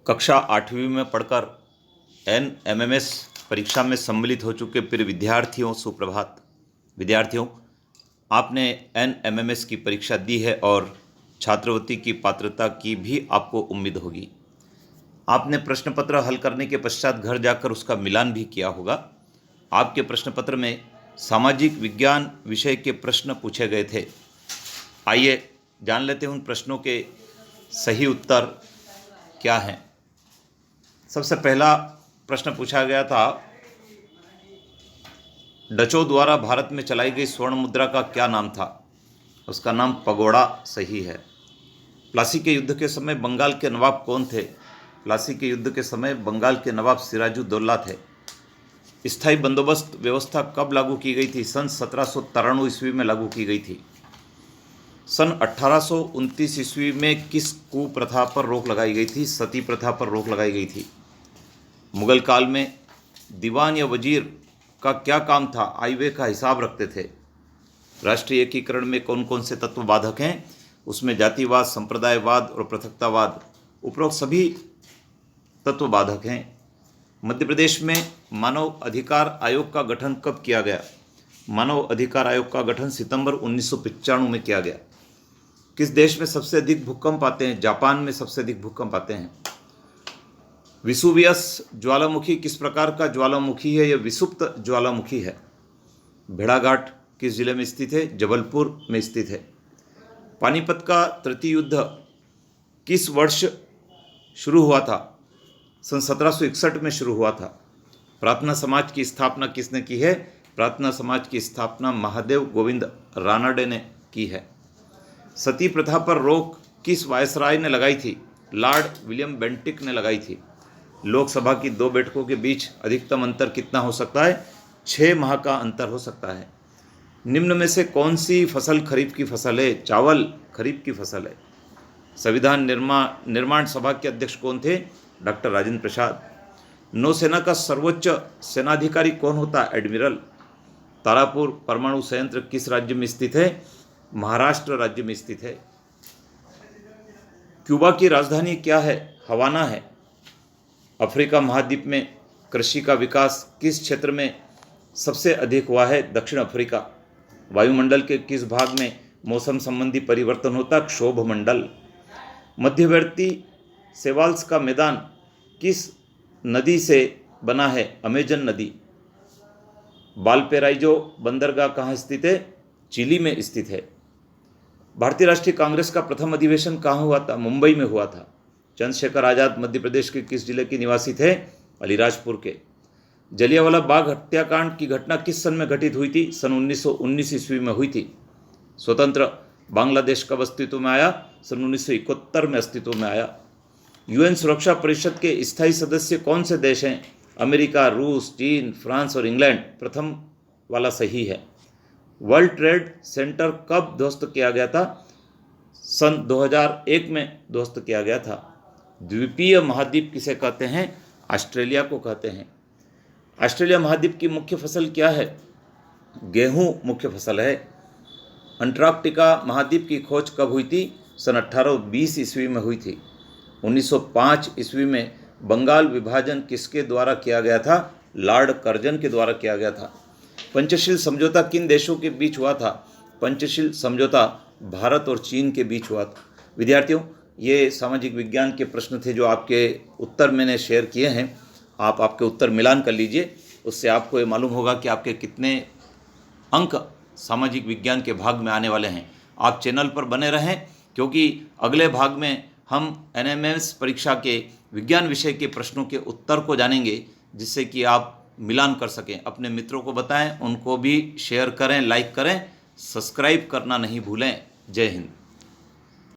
कक्षा 8वीं में पढ़कर NMMS परीक्षा में सम्मिलित हो चुके प्रिय विद्यार्थियों, सुप्रभात। विद्यार्थियों, आपने NMMS की परीक्षा दी है और छात्रवृत्ति की पात्रता की भी आपको उम्मीद होगी। आपने प्रश्न पत्र हल करने के पश्चात घर जाकर उसका मिलान भी किया होगा। आपके प्रश्न पत्र में सामाजिक विज्ञान विषय के प्रश्न पूछे गए थे। आइए जान लेते हैं उन प्रश्नों के सही उत्तर क्या हैं। सबसे पहला प्रश्न पूछा गया था, डचों द्वारा भारत में चलाई गई स्वर्ण मुद्रा का क्या नाम था? उसका नाम पगोड़ा सही है। प्लासी के युद्ध के समय बंगाल के नवाब कौन थे? प्लासी के युद्ध के समय बंगाल के नवाब सिराजुद्दौला थे। स्थायी बंदोबस्त व्यवस्था कब लागू की गई थी? सन 1793 ईस्वी में लागू की गई थी। सन 1829 ईस्वी में किस कुप्रथा पर रोक लगाई गई थी? सती प्रथा पर रोक लगाई गई थी। मुगल काल में दीवान या वजीर का क्या काम था? आय व्यय का हिसाब रखते थे। राष्ट्रीय एकीकरण में कौन कौन से तत्व बाधक हैं? उसमें जातिवाद, संप्रदायवाद और पृथकतावाद, उपरोक्त सभी तत्व बाधक हैं। मध्य प्रदेश में मानव अधिकार आयोग का गठन कब किया गया? मानव अधिकार आयोग का गठन सितंबर 1995 में किया गया। किस देश में सबसे अधिक भूकंप आते हैं? जापान में सबसे अधिक भूकंप आते हैं। विसुवियस ज्वालामुखी किस प्रकार का ज्वालामुखी है? यह विसुप्त ज्वालामुखी है। भेड़ाघाट किस जिले में स्थित है? जबलपुर में स्थित है। पानीपत का तृतीय युद्ध किस वर्ष शुरू हुआ था? सन 1761 में शुरू हुआ था। प्रार्थना समाज की स्थापना किसने की है? प्रार्थना समाज की स्थापना महादेव गोविंद रानडे ने की है। सती प्रथा पर रोक किस वायसराय ने लगाई थी? लॉर्ड विलियम बेंटिक ने लगाई थी। लोकसभा की 2 बैठकों के बीच अधिकतम अंतर कितना हो सकता है? 6 माह का अंतर हो सकता है। निम्न में से कौन सी फसल खरीफ की फसल है? चावल खरीफ की फसल है। संविधान निर्माण सभा के अध्यक्ष कौन थे? डॉक्टर राजेंद्र प्रसाद। नौसेना का सर्वोच्च सेनाधिकारी कौन होता है? एडमिरल। तारापुर परमाणु संयंत्र किस राज्य में स्थित है? महाराष्ट्र राज्य में स्थित है। क्यूबा की राजधानी क्या है? हवाना है। अफ्रीका महाद्वीप में कृषि का विकास किस क्षेत्र में सबसे अधिक हुआ है? दक्षिण अफ्रीका। वायुमंडल के किस भाग में मौसम संबंधी परिवर्तन होता? क्षोभ मंडल। मध्यवर्ती सेवाल्स का मैदान किस नदी से बना है? अमेजन नदी। बालपेराइजो बंदरगाह कहाँ स्थित है? चिली में स्थित है। भारतीय राष्ट्रीय कांग्रेस का प्रथम अधिवेशन कहाँ हुआ था? मुंबई में हुआ था। चंद्रशेखर आजाद मध्य प्रदेश के किस जिले के निवासी थे? अलीराजपुर के। जलियांवाला बाग हत्याकांड की घटना किस सन में घटित हुई थी? सन 1919 ईस्वी में हुई थी। स्वतंत्र बांग्लादेश कब अस्तित्व में आया? सन 1971 में अस्तित्व में आया। यूएन सुरक्षा परिषद के स्थायी सदस्य कौन से देश हैं? अमेरिका, रूस, चीन, फ्रांस और इंग्लैंड। प्रथम वाला सही है। वर्ल्ड ट्रेड सेंटर कब ध्वस्त किया गया था? सन 2001 में ध्वस्त किया गया था। द्वीपीय महाद्वीप किसे कहते हैं? ऑस्ट्रेलिया को कहते हैं। ऑस्ट्रेलिया महाद्वीप की मुख्य फसल क्या है? गेहूं मुख्य फसल है। अंटार्कटिका महाद्वीप की खोज कब हुई थी? सन 1820 ईस्वी में हुई थी। 1905 ईस्वी में बंगाल विभाजन किसके द्वारा किया गया था? लॉर्ड कर्जन के द्वारा किया गया था। पंचशील समझौता किन देशों के बीच हुआ था? पंचशील समझौता भारत और चीन के बीच हुआ था। विद्यार्थियों, ये सामाजिक विज्ञान के प्रश्न थे जो आपके उत्तर मैंने शेयर किए हैं। आप आपके उत्तर मिलान कर लीजिए, उससे आपको ये मालूम होगा कि आपके कितने अंक सामाजिक विज्ञान के भाग में आने वाले हैं। आप चैनल पर बने रहें, क्योंकि अगले भाग में हम NMMS परीक्षा के विज्ञान विषय के प्रश्नों के उत्तर को जानेंगे, जिससे कि आप मिलान कर सकें। अपने मित्रों को बताएं, उनको भी शेयर करें, लाइक करें, सब्सक्राइब करना नहीं भूलें। जय हिंद।